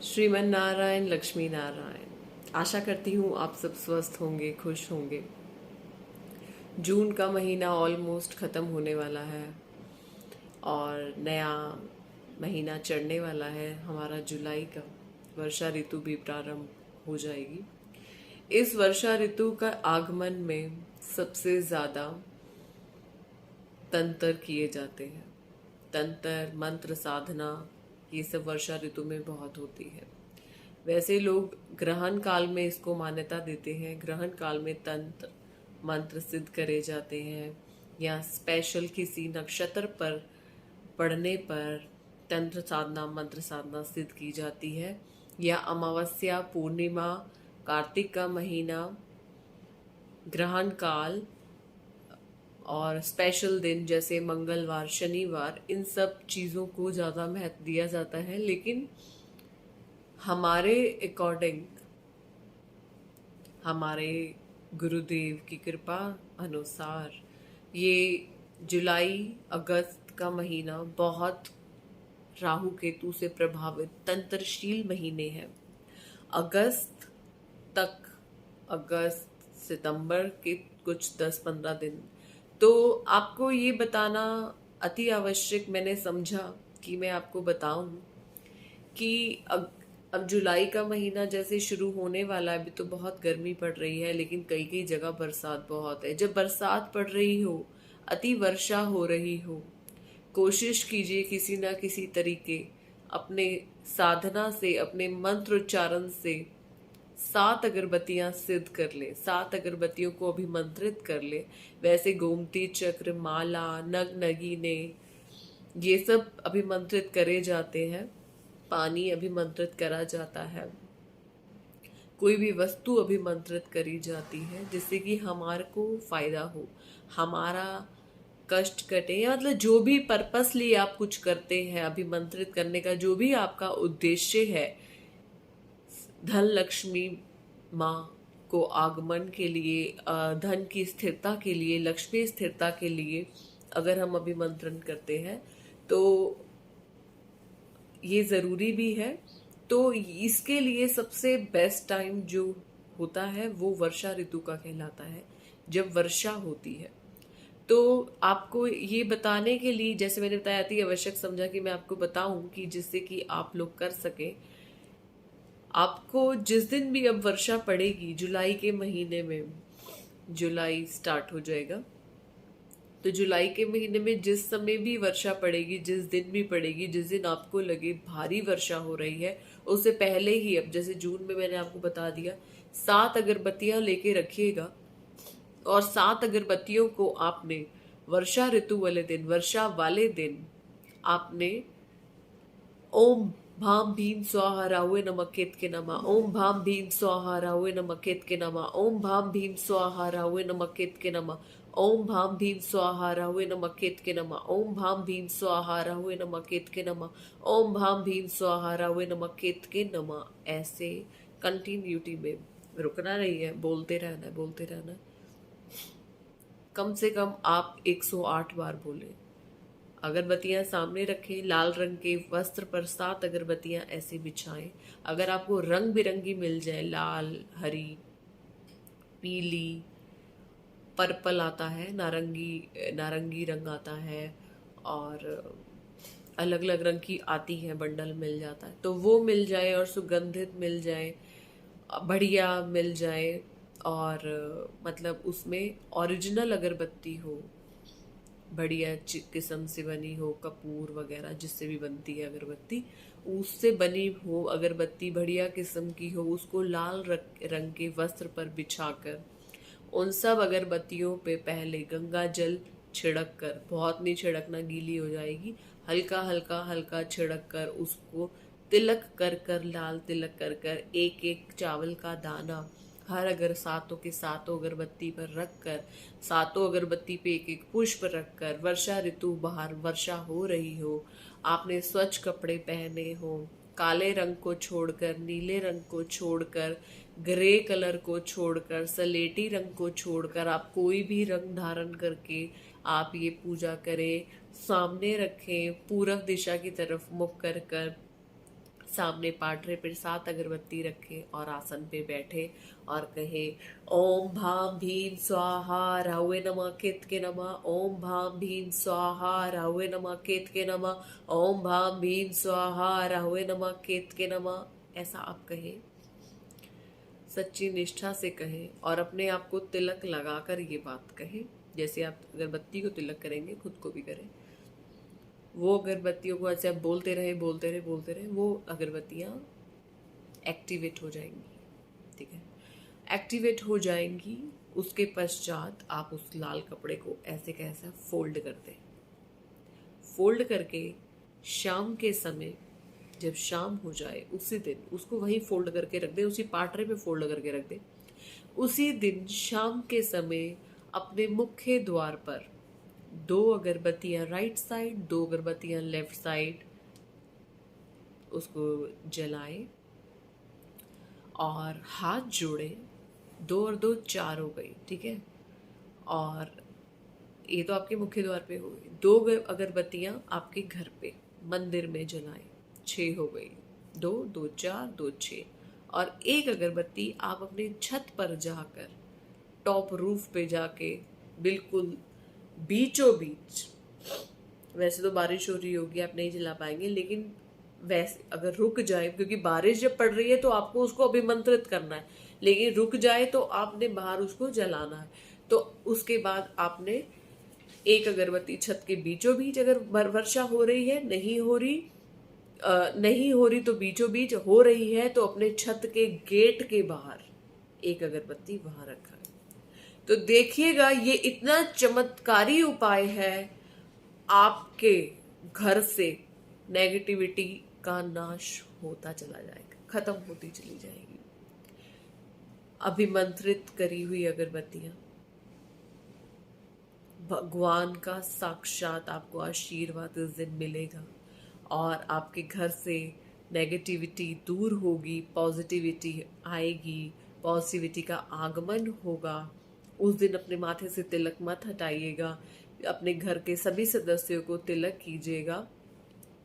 श्रीमन नारायण लक्ष्मी नारायण। आशा करती हूँ आप सब स्वस्थ होंगे, खुश होंगे। जून का महीना ऑलमोस्ट ख़त्म होने वाला है और नया महीना चढ़ने वाला है। हमारा जुलाई का वर्षा ऋतु भी प्रारंभ हो जाएगी। इस वर्षा ऋतु का आगमन में सबसे ज़्यादा तंत्र किए जाते हैं। तंत्र, मंत्र, साधना, ये सब वर्षा ऋतु में बहुत होती है। वैसे लोग ग्रहण काल में इसको मान्यता देते हैं। ग्रहण काल में तंत्र मंत्र सिद्ध करे जाते हैं या स्पेशल किसी नक्षत्र पर पढ़ने पर तंत्र साधना, मंत्र साधना सिद्ध की जाती है। या अमावस्या, पूर्णिमा, कार्तिक का महीना, ग्रहण काल और स्पेशल दिन जैसे मंगलवार, शनिवार, इन सब चीज़ों को ज़्यादा महत्व दिया जाता है। लेकिन हमारे अकॉर्डिंग, हमारे गुरुदेव की कृपा अनुसार, ये जुलाई अगस्त का महीना बहुत राहु केतु से प्रभावित तंत्रशील महीने हैं। अगस्त तक, अगस्त सितंबर के कुछ 10-15 दिन, तो आपको ये बताना अति आवश्यक मैंने समझा कि मैं आपको बताऊं कि अब जुलाई का महीना जैसे शुरू होने वाला है। अभी तो बहुत गर्मी पड़ रही है, लेकिन कई कई जगह बरसात बहुत है। जब बरसात पड़ रही हो, अति वर्षा हो रही हो, कोशिश कीजिए किसी ना किसी तरीके अपने साधना से, अपने मंत्र उच्चारण से 7 अगरबत्तियां सिद्ध कर ले, 7 अगरबत्तियों को अभिमंत्रित कर ले। वैसे गोमती चक्र, माला, नग नगीने, ये सब अभिमंत्रित करे जाते हैं। पानी अभिमंत्रित करा जाता है। कोई भी वस्तु अभिमंत्रित करी जाती है जिससे कि हमारे को फायदा हो, हमारा कष्ट कटे, या मतलब जो भी पर्पसली आप कुछ करते हैं, अभिमंत्रित करने का जो भी आपका उद्देश्य है, धन लक्ष्मी माँ को आगमन के लिए, धन की स्थिरता के लिए, लक्ष्मी स्थिरता के लिए अगर हम अभिमंत्रण करते हैं तो ये ज़रूरी भी है। तो इसके लिए सबसे बेस्ट टाइम जो होता है वो वर्षा ऋतु का कहलाता है, जब वर्षा होती है। तो आपको ये बताने के लिए, जैसे मैंने बताया थी, आवश्यक समझा कि मैं आपको बताऊं कि जिससे कि आप लोग कर सके। आपको जिस दिन भी अब वर्षा पड़ेगी, जुलाई के महीने में, जुलाई स्टार्ट हो जाएगा, तो जुलाई के महीने में जिस समय भी वर्षा पड़ेगी, जिस दिन भी पड़ेगी, जिस दिन आपको लगे भारी वर्षा हो रही है, उससे पहले ही, अब जैसे जून में मैंने आपको बता दिया, 7 अगरबत्तियां लेके रखिएगा और 7 अगरबत्तियों को आपने वर्षा ऋतु वाले दिन, वर्षा वाले दिन आपने ओम भाम भीम स्वाहा राहुए नमः केतके नमः, ओम भाम भीम स्वाहा राहुए नमः केतके नमः, ओम भाम भीम स्वाहा राहुए नमः केतके नमः, ओम भाम भीम स्वाहा राहुए नमः केतके नमः, ओम भाम भीम स्वाहा राहुए नमः केतके नमः, ओम भाम भीम स्वाहा राहुए नमः केतके नमः। ऐसे कंटिन्यूटी में रुकना नहीं है, बोलते रहना है, बोलते रहना है। कम से कम आप 108 बार बोले। अगरबत्तियां सामने रखें, लाल रंग के वस्त्र पर 7 अगरबत्तियां ऐसे बिछाएं। अगर आपको रंग बिरंगी मिल जाए, लाल, हरी, पीली, पर्पल आता है, नारंगी, नारंगी रंग आता है, और अलग अलग रंग की आती है, बंडल मिल जाता है, तो वो मिल जाए, और सुगंधित मिल जाए, बढ़िया मिल जाए, और मतलब उसमें ओरिजिनल अगरबत्ती हो, बढ़िया किस्म से बनी हो, कपूर वगैरह जिससे भी बनती है अगरबत्ती, उससे बनी हो अगरबत्ती, बढ़िया किस्म की हो, उसको लाल रंग के वस्त्र पर बिछाकर उन सब अगरबत्तियों पे पहले गंगा जल छिड़क कर, बहुत नहीं छिड़कना, गीली हो जाएगी, हल्का हल्का हल्का छिड़क कर उसको तिलक कर कर, लाल तिलक कर कर, एक एक चावल का दाना हर अगर 7 के 7 अगरबत्ती पर रख कर, 7 अगरबत्ती पे एक एक पुष्प रख कर, वर्षा ऋतु, बाहर वर्षा हो रही हो, आपने स्वच्छ कपड़े पहने हो, काले रंग को छोड़कर, नीले रंग को छोड़कर, ग्रे कलर को छोड़कर, सलेटी रंग को छोड़कर, आप कोई भी रंग धारण करके आप ये पूजा करें। सामने रखें, पूरब दिशा की तरफ मुख कर कर सामने पाटरे पर 7 अगरबत्ती रखे और आसन पे बैठे और कहे ओम भाम भीम स्वाहा राहुवे नमः केतके नमः, ओम भाम भीम स्वाहा राहुवे नमः केतके नमः, ओम भाम भीम स्वाहा राहुवे नमः केतके नमः। ऐसा आप कहें, सच्ची निष्ठा से कहें और अपने आप को तिलक लगाकर ये बात कहें। जैसे आप अगरबत्ती को तिलक करेंगे, खुद को भी करें। वो अगरबत्तियों को ऐसे आप बोलते रहे बोलते रहे बोलते रहे, वो अगरबत्तियाँ एक्टिवेट हो जाएंगी। ठीक है, एक्टिवेट हो जाएंगी। उसके पश्चात आप उस लाल कपड़े को ऐसे कैसा फोल्ड कर दें। फोल्ड करके शाम के समय जब शाम हो जाए उसी दिन उसको वहीं फोल्ड करके रख दें, उसी पाटरे पे फोल्ड करके रख दें। उसी दिन शाम के समय अपने मुख्य द्वार पर 2 अगरबत्तियां राइट साइड, 2 अगरबत्तियां लेफ्ट साइड उसको जलाएं और हाथ जोड़े। 2 और 2 4 हो गई। ठीक है, और ये तो आपके मुख्य द्वार पे हो गई। 2 अगरबत्तियां आपके घर पे मंदिर में जलाएं, 6 हो गई। 2 2 4 2 6। और 1 अगरबत्ती आप अपनी छत पर जाकर, टॉप रूफ पे जाके, बिल्कुल बीचों बीच, वैसे तो बारिश हो रही होगी आप नहीं जला पाएंगे, लेकिन वैसे अगर रुक जाए, क्योंकि बारिश जब पड़ रही है तो आपको उसको अभिमंत्रित करना है, लेकिन रुक जाए तो आपने बाहर उसको जलाना है। तो उसके बाद आपने 1 अगरबत्ती छत के बीचों बीच, अगर वर्षा हो रही है, नहीं हो रही तो बीचों बीच, हो रही है तो अपने छत के गेट के बाहर 1 अगरबत्ती वहां रखा है। तो देखिएगा ये इतना चमत्कारी उपाय है, आपके घर से नेगेटिविटी का नाश होता चला जाएगा, खत्म होती चली जाएगी। अभिमंत्रित करी हुई अगरबत्तियां, भगवान का साक्षात आपको आशीर्वाद इस दिन मिलेगा और आपके घर से नेगेटिविटी दूर होगी, पॉजिटिविटी आएगी, पॉजिटिविटी का आगमन होगा। उस दिन अपने माथे से तिलक मत हटाइएगा, अपने घर के सभी सदस्यों को तिलक कीजिएगा।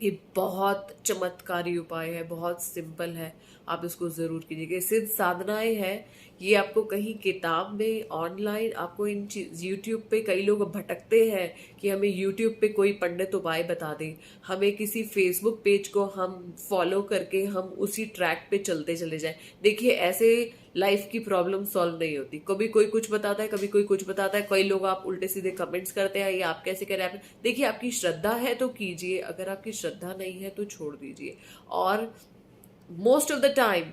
ये बहुत चमत्कारी उपाय है, बहुत सिंपल है, आप इसको ज़रूर कीजिएगा। सिद्ध साधनाएं हैं, ये आपको कहीं किताब में, ऑनलाइन, आपको इन यूट्यूब पे कई लोग भटकते हैं कि हमें यूट्यूब पे कोई पंडित उपाय बता दे, हमें किसी फेसबुक पेज को हम फॉलो करके हम उसी ट्रैक पे चलते चले जाएं। देखिए, ऐसे लाइफ की प्रॉब्लम सॉल्व नहीं होती। कभी कोई कुछ बताता है, कभी कोई कुछ बताता है, कई लोग आप उल्टे सीधे कमेंट्स करते हैं, ये आप कैसे करें। आप देखिए, आपकी श्रद्धा है तो कीजिए, अगर आपकी श्रद्धा नहीं है तो छोड़ दीजिए। और most of the time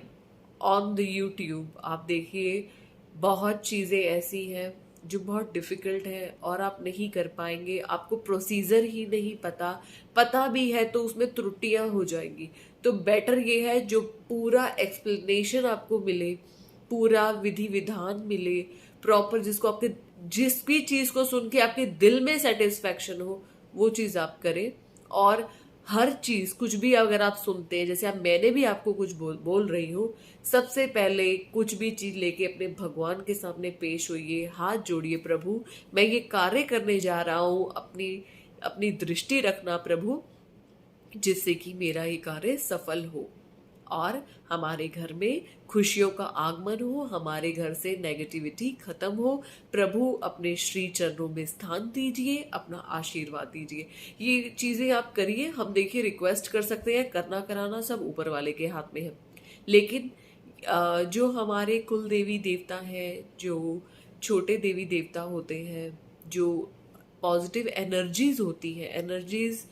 on the YouTube आप देखिए, बहुत चीज़ें ऐसी हैं जो बहुत डिफिकल्ट है और आप नहीं कर पाएंगे, आपको प्रोसीजर ही नहीं पता भी है तो उसमें त्रुटियां हो जाएंगी। तो बेटर ये है जो पूरा एक्सप्लेनेशन आपको मिले, पूरा विधि विधान मिले प्रॉपर, जिसको आपके, जिस भी चीज को सुन के आपके दिल में सेटिस्फैक्शन हो, वो चीज आप करें। और हर चीज, कुछ भी अगर आप सुनते हैं, जैसे अब मैंने भी आपको कुछ बोल रही हूँ, सबसे पहले कुछ भी चीज लेके अपने भगवान के सामने पेश होइए, हाथ जोड़िए, प्रभु मैं ये कार्य करने जा रहा हूँ, अपनी दृष्टि रखना प्रभु, जिससे कि मेरा ये कार्य सफल हो और हमारे घर में खुशियों का आगमन हो, हमारे घर से नेगेटिविटी खत्म हो। प्रभु अपने श्री चरणों में स्थान दीजिए, अपना आशीर्वाद दीजिए। ये चीजें आप करिए। हम देखिए रिक्वेस्ट कर सकते हैं, करना कराना सब ऊपर वाले के हाथ में है, लेकिन जो हमारे कुल देवी देवता हैं, जो छोटे देवी देवता होते हैं, जो पॉजिटिव एनर्जीज होती हैं, एनर्जीज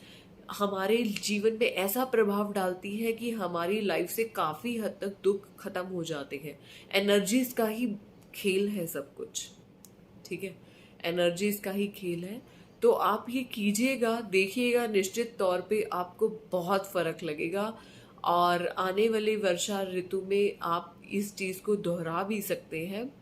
हमारे जीवन में ऐसा प्रभाव डालती है कि हमारी लाइफ से काफी हद तक दुख खत्म हो जाते हैं। एनर्जीज का ही खेल है सब कुछ। ठीक है, एनर्जीज का ही खेल है। तो आप ये कीजिएगा, देखिएगा, निश्चित तौर पे आपको बहुत फर्क लगेगा। और आने वाले वर्षा ऋतु में आप इस चीज को दोहरा भी सकते हैं।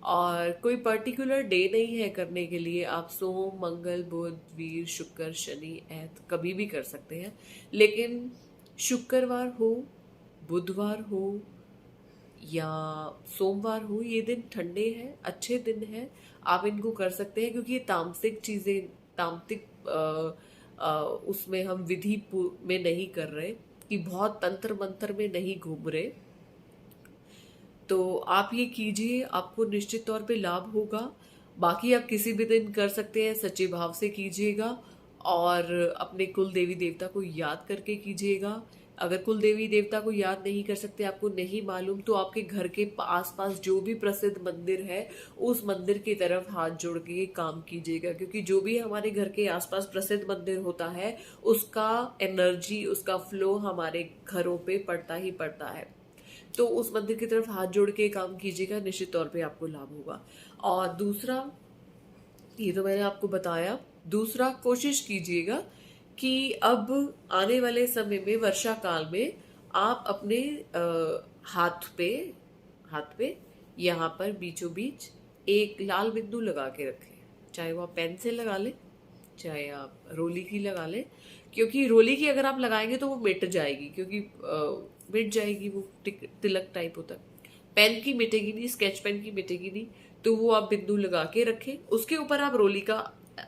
और कोई पर्टिकुलर डे नहीं है करने के लिए, आप सोम, मंगल, बुध, वीर, शुक्र, शनि, ऐत कभी भी कर सकते हैं। लेकिन शुक्रवार हो, बुधवार हो या सोमवार हो, ये दिन ठंडे हैं, अच्छे दिन हैं, आप इनको कर सकते हैं। क्योंकि ये तामसिक चीजें, तामसिक उसमें हम विधि में नहीं कर रहे, कि बहुत तंत्र मंत्र में नहीं घूम रहे। तो आप ये कीजिए, आपको निश्चित तौर पे लाभ होगा। बाकी आप किसी भी दिन कर सकते हैं, सच्चे भाव से कीजिएगा और अपने कुल देवी देवता को याद करके कीजिएगा। अगर कुल देवी देवता को याद नहीं कर सकते, आपको नहीं मालूम, तो आपके घर के आसपास जो भी प्रसिद्ध मंदिर है उस मंदिर की तरफ हाथ जोड़ के काम कीजिएगा, क्योंकि जो भी हमारे घर के आसपास प्रसिद्ध मंदिर होता है उसका एनर्जी, उसका फ्लो हमारे घरों पे पड़ता ही पड़ता है। तो उस मंदिर की तरफ हाथ जोड़ के काम कीजिएगा, निश्चित तौर पे आपको लाभ होगा। और दूसरा, ये तो मैंने आपको बताया। दूसरा, कोशिश कीजिएगा कि अब आने वाले समय में वर्षा काल में आप अपने हाथ पे यहाँ पर बीचों बीच एक लाल बिंदु लगा के रखें। चाहे वो आप पेन से लगा लें, चाहे आप रोली की लगा लें, क्योंकि रोली की अगर आप लगाएंगे तो वो मिट जाएगी, क्योंकि मिट जाएगी, वो तिलक टाइप होता है। पेन की मिटेगी नहीं, स्केच पेन की मिटेगी नहीं, तो वो आप बिंदु लगा के रखें। उसके ऊपर आप रोली का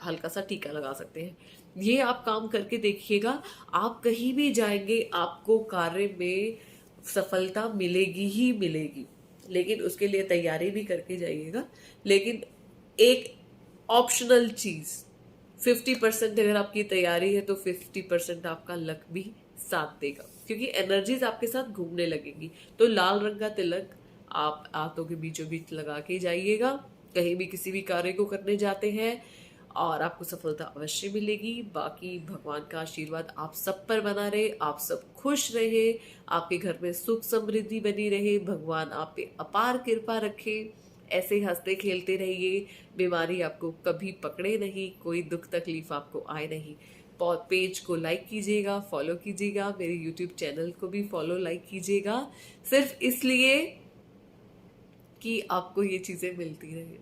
हल्का सा टीका लगा सकते हैं। ये आप काम करके देखिएगा, आप कहीं भी जाएंगे आपको कार्य में सफलता मिलेगी ही मिलेगी। लेकिन उसके लिए तैयारी भी करके जाइएगा। लेकिन एक ऑप्शनल चीज, 50% अगर आपकी तैयारी है तो 50% आपका लक भी साथ देगा, क्योंकि एनर्जीज आपके साथ घूमने लगेंगी। तो लाल रंग का तिलक आप हाथों के बीचों बीच लगा के जाइएगा, कहीं भी किसी भी कार्य को करने जाते हैं, और आपको सफलता अवश्य मिलेगी। बाकी भगवान का आशीर्वाद आप सब पर बना रहे, आप सब खुश रहे, आपके घर में सुख समृद्धि बनी रहे, भगवान आप पे अपार कृपा रखे। ऐसे हंसते खेलते रहिए, बीमारी आपको कभी पकड़े नहीं, कोई दुख तकलीफ आपको आए नहीं। पेज को लाइक कीजिएगा, फॉलो कीजिएगा, मेरे यूट्यूब चैनल को भी फॉलो लाइक कीजिएगा, सिर्फ इसलिए कि आपको ये चीज़ें मिलती रहे।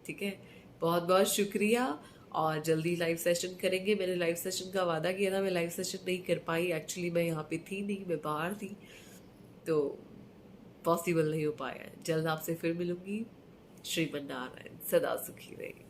ठीक है, बहुत बहुत शुक्रिया। और जल्दी लाइव सेशन करेंगे। मैंने लाइव सेशन का वादा किया था, मैं लाइव सेशन नहीं कर पाई। एक्चुअली मैं यहाँ पे थी नहीं, मैं बाहर थी, तो पॉसिबल नहीं हो पाया। जल्द आपसे फिर मिलूंगी। श्रीमन नारायण। सदा सुखी रहे।